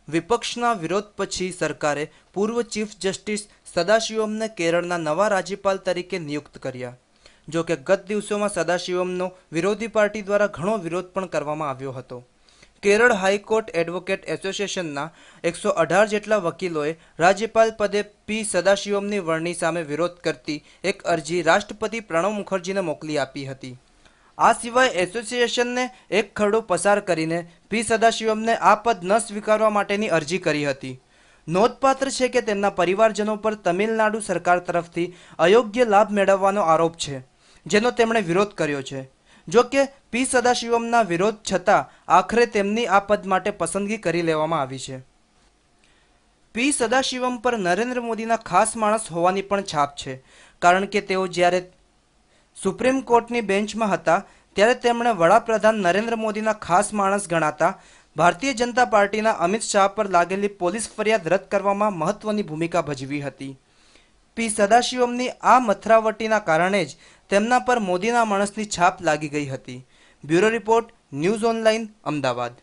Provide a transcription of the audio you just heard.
વિપક્ષના વિરોધ પછી સરકારે પૂર્વ ચીફ જસ્ટિસ સદાશિવમને કેરળના નવા રાજ્યપાલ તરીકે નિયુક્ત કર્યા. જો કે ગત દિવસોમાં સદાશિવમનો વિરોધી પાર્ટી દ્વારા ઘણો વિરોધ પણ કરવામાં આવ્યો હતો. કેરળ હાઈકોર્ટ એડવોકેટ એસોસિએશનના 118 જેટલા વકીલોએ રાજ્યપાલ પદે પી સદાશિવમની વરણી સામે વિરોધ કરતી એક અરજી રાષ્ટ્રપતિ પ્રણવ મુખર્જીને મોકલી આપી હતી. આ સિવાય એસોસિએશનને એક ખરડો પસાર કરીને પી સદાશિવમને આ પદ ન સ્વીકારવા માટેની અરજી કરી હતી. નોંધપાત્ર છે કે તેમના પરિવારજનો પર તમિલનાડુ સરકાર તરફથી અયોગ્ય લાભ મેળવવાનો આરોપ છે, જેનો તેમણે વિરોધ કર્યો છે. જો કે પી સદાશિવમના વિરોધ છતાં આખરે તેમની આ પદ માટે પસંદગી કરી લેવામાં આવી છે. પી સદાશિવમ પર નરેન્દ્ર મોદીના ખાસ માણસ હોવાની પણ છાપ છે, કારણ કે તેઓ જ્યારે સુપ્રીમ કોર્ટની બેન્ચમાં હતા ત્યારે તેમણે વડાપ્રધાન નરેન્દ્ર મોદીના ખાસ માણસ ગણાતા ભારતીય જનતા પાર્ટીના અમિત શાહ પર લાગેલી પોલીસ ફરિયાદ રદ કરવામાં મહત્વની ભૂમિકા ભજવી હતી. પી સદાશિવમની આ મથરાવટીના કારણે જ તેમના પર મોદીના માણસની છાપ લાગી ગઈ હતી. Bureau report, news online, Ahmedabad.